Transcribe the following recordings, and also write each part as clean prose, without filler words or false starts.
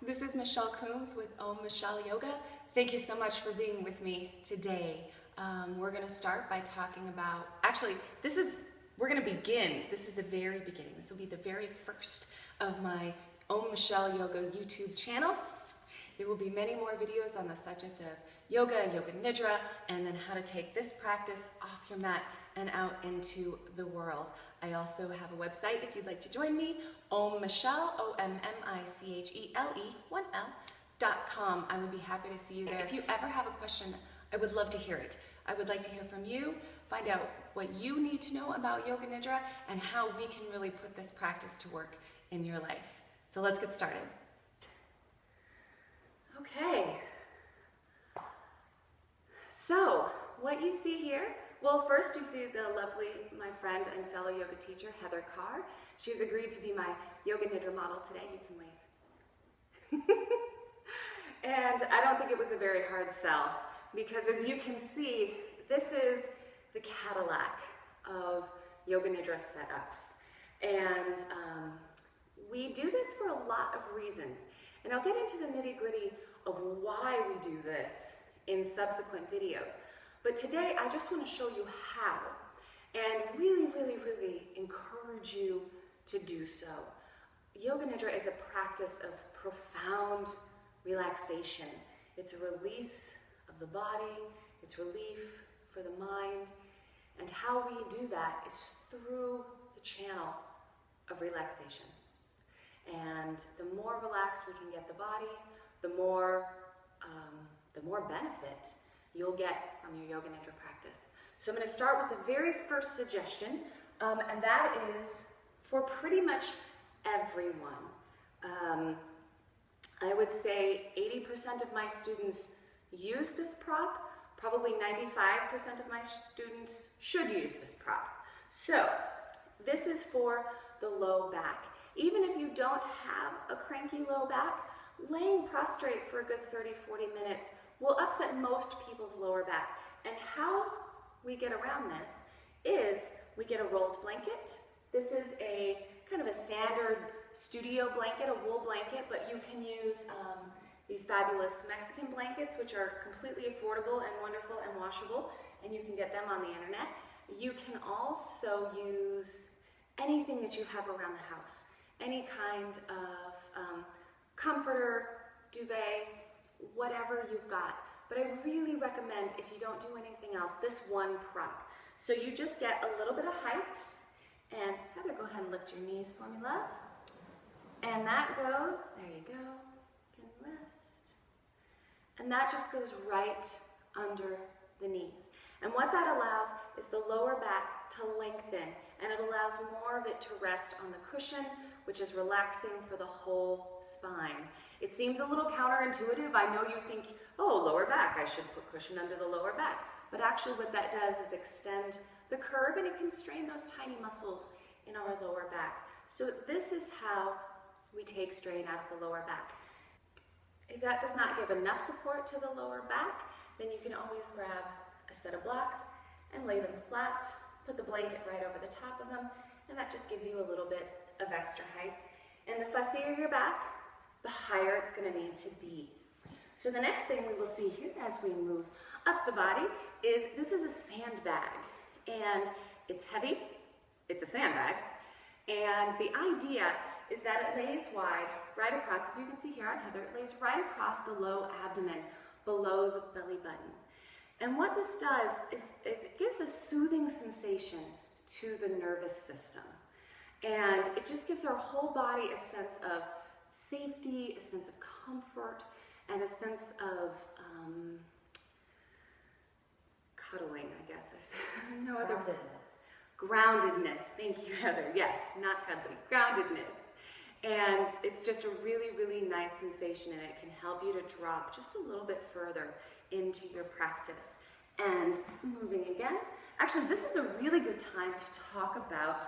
This is Michelle Coombs with Om Michelle Yoga. Thank you so much for being with me today. We're going to start by talking about, we're going to begin, this is the very beginning. This will be the very first of my Om Michelle Yoga YouTube channel. There will be many more videos on the subject of yoga, Yoga Nidra, and then how to take this practice off your mat and out into the world. I also have a website if you'd like to join me, Om Michelle, OMMICHELE1L.com. I would be happy to see you there. If you ever have a question, I would love to hear it. I would like to hear from you, find out what you need to know about Yoga Nidra and how we can really put this practice to work in your life. So let's get started. Okay, so what you see here, well, first you see the lovely, my friend and fellow yoga teacher, Heather Carr. She's agreed to be my Yoga Nidra model today. You can wave. And I don't think it was a very hard sell because as you can see, this is the Cadillac of Yoga Nidra setups. And we do this for a lot of reasons. And I'll get into the nitty-gritty of why we do this in subsequent videos. But today, I just want to show you how, and really, really, really encourage you to do so. Yoga Nidra is a practice of profound relaxation. It's a release of the body, it's relief for the mind, and how we do that is through the channel of relaxation. And the more relaxed we can get the body, the more benefit you'll get from your Yoga Nidra practice. So I'm going to start with the very first suggestion, and that is for pretty much everyone. I would say 80% of my students use this prop. Probably 95% of my students should use this prop. So this is for the low back. Even if you don't have a cranky low back, laying prostrate for a good 30-40 minutes will upset most people's lower back. And how we get around this is we get a rolled blanket. This is a kind of a standard studio blanket, a wool blanket, but you can use these fabulous Mexican blankets, which are completely affordable and wonderful and washable, and you can get them on the internet. You can also use anything that you have around the house. Any kind of comforter, duvet, whatever you've got. But I really recommend, if you don't do anything else, this one prop. So you just get a little bit of height, and Heather, go ahead and lift your knees for me, love. And that goes, there you go, you can rest. And that just goes right under the knees. And what that allows is the lower back to lengthen, and it allows more of it to rest on the cushion, which is relaxing for the whole spine. It seems a little counterintuitive. I know you think, oh, lower back, I should put cushion under the lower back. But actually what that does is extend the curve, and it can strain those tiny muscles in our lower back. So this is how we take strain out of the lower back. If that does not give enough support to the lower back, then you can always grab a set of blocks and lay them flat, put the blanket right over the top of them, and that just gives you a little bit of extra height. And the fussier your back, the higher it's going to need to be. So the next thing we will see here as we move up the body is this is a sandbag, and it's heavy, it's a sandbag, and the idea is that it lays wide right across, as you can see here on Heather, it lays right across the low abdomen below the belly button. And what this does is it gives a soothing sensation to the nervous system. And it just gives our whole body a sense of safety, a sense of comfort, and a sense of cuddling, I guess. There's no other. Groundedness. Thank you, Heather. Yes, not cuddling, groundedness. And it's just a really, really nice sensation, and it can help you to drop just a little bit further into your practice. And moving again. Actually, this is a really good time to talk about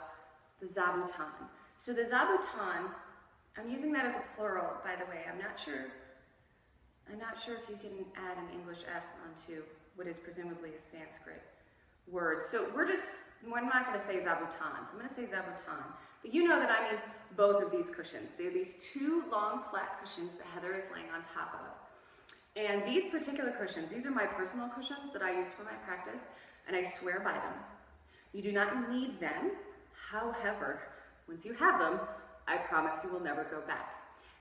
the zabuton. So the zabuton, I'm using that as a plural, by the way. I'm not sure if you can add an English S onto what is presumably a Sanskrit word. So we're not going to say zabuton, so I'm going to say zabuton. But you know that I mean both of these cushions. They're these two long flat cushions that Heather is laying on top of. And these particular cushions, these are my personal cushions that I use for my practice, and I swear by them. You do not need them. However, once you have them, I promise you will never go back.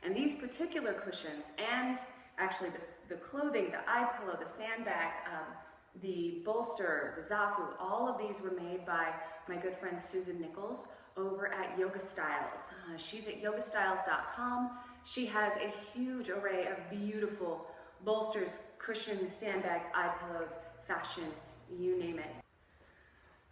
And these particular cushions, and actually the clothing, the eye pillow, the sandbag, the bolster, the zafu, all of these were made by my good friend Susan Nichols over at Yoga Styles. She's at yogastyles.com. She has a huge array of beautiful bolsters, cushions, sandbags, eye pillows, fashion, you name it.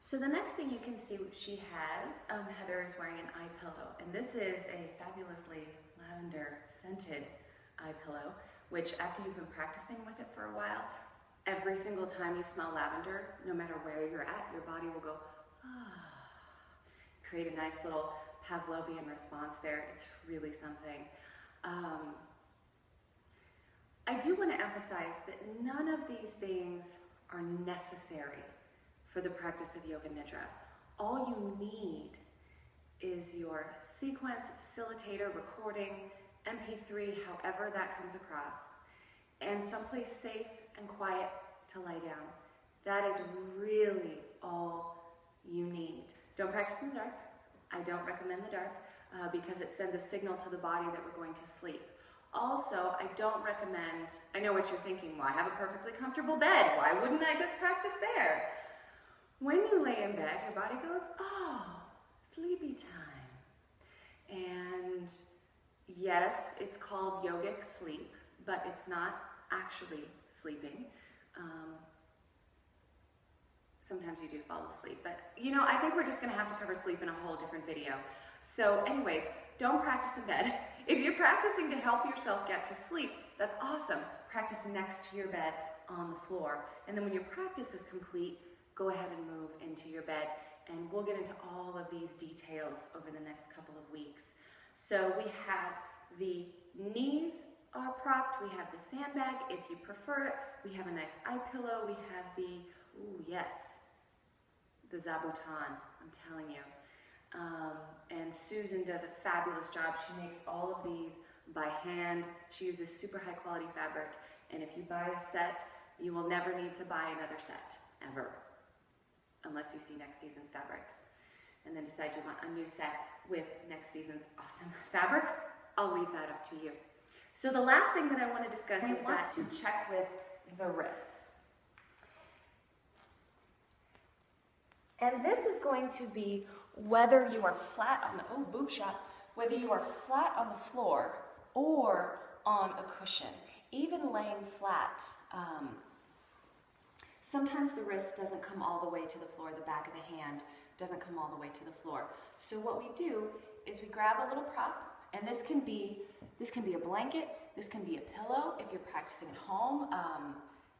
So the next thing you can see she has, Heather is wearing an eye pillow, and this is a fabulously lavender scented eye pillow, which after you've been practicing with it for a while, every single time you smell lavender, no matter where you're at, your body will go, ah, create a nice little Pavlovian response there. It's really something. I do want to emphasize that none of these things are necessary for the practice of Yoga Nidra. All you need is your sequence, facilitator, recording, MP3, however that comes across, and someplace safe and quiet to lie down. That is really all you need. Don't practice in the dark. I don't recommend the dark because it sends a signal to the body that we're going to sleep. Also, I don't recommend, I know what you're thinking, well, I have a perfectly comfortable bed. Why wouldn't I just practice there? When you lay in bed, your body goes, oh, sleepy time. And yes, it's called yogic sleep, but it's not actually sleeping. Sometimes you do fall asleep, but you know, I think we're just gonna have to cover sleep in a whole different video. So anyways, don't practice in bed. If you're practicing to help yourself get to sleep, that's awesome. Practice next to your bed on the floor. And then when your practice is complete, go ahead and move into your bed. And we'll get into all of these details over the next couple of weeks. So we have the knees are propped, we have the sandbag if you prefer it, we have a nice eye pillow, we have the, ooh yes, the zabuton, I'm telling you. And Susan does a fabulous job. She makes all of these by hand. She uses super high quality fabric, and if you buy a set, you will never need to buy another set, ever, unless you see next season's fabrics and then decide you want a new set with next season's awesome fabrics. I'll leave that up to you. So the last thing that I want to discuss is that to check with the wrists. And this is going to be whether you are flat on the, oh, boob shot, whether you are flat on the floor or on a cushion. Even laying flat, sometimes the wrist doesn't come all the way to the floor, the back of the hand doesn't come all the way to the floor. So what we do is we grab a little prop, and this can be a blanket, this can be a pillow if you're practicing at home.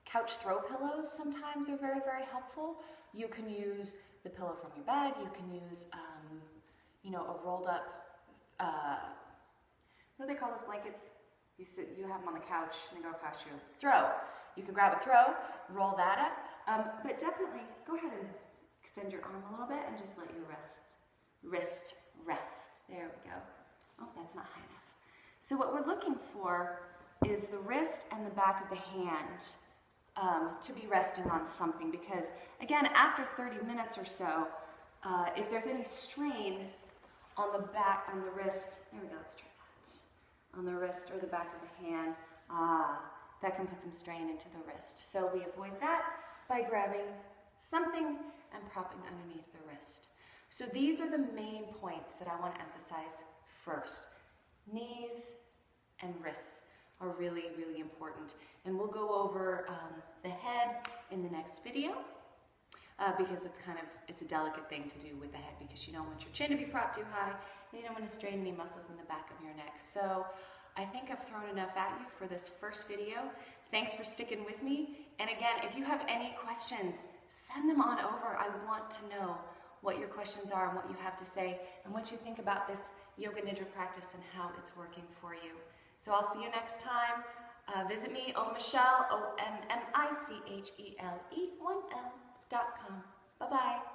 Couch throw pillows sometimes are very, very helpful. You can use the pillow from your bed, you can use, you know, a rolled up, what do they call those blankets? You have them on the couch and they go across your throw. You can grab a throw, roll that up, but definitely go ahead and extend your arm a little bit and just let your wrist rest. There we go. Oh, that's not high enough. So what we're looking for is the wrist and the back of the hand to be resting on something, because again, after 30 minutes or so, if there's any strain on the back, on the wrist, there we go, let's try that, on the wrist or the back of the hand, that can put some strain into the wrist. So we avoid that by grabbing something and propping underneath the wrist. So these are the main points that I want to emphasize first. Knees and wrists are really, really important. And we'll go over the head in the next video because it's a delicate thing to do with the head, because you don't want your chin to be propped too high and you don't want to strain any muscles in the back of your neck. So I think I've thrown enough at you for this first video. Thanks for sticking with me. And again, if you have any questions, send them on over. I want to know what your questions are and what you have to say and what you think about this Yoga Nidra practice and how it's working for you. So I'll see you next time. Visit me, Michelle, OMMICHELE1L.com. Bye-bye.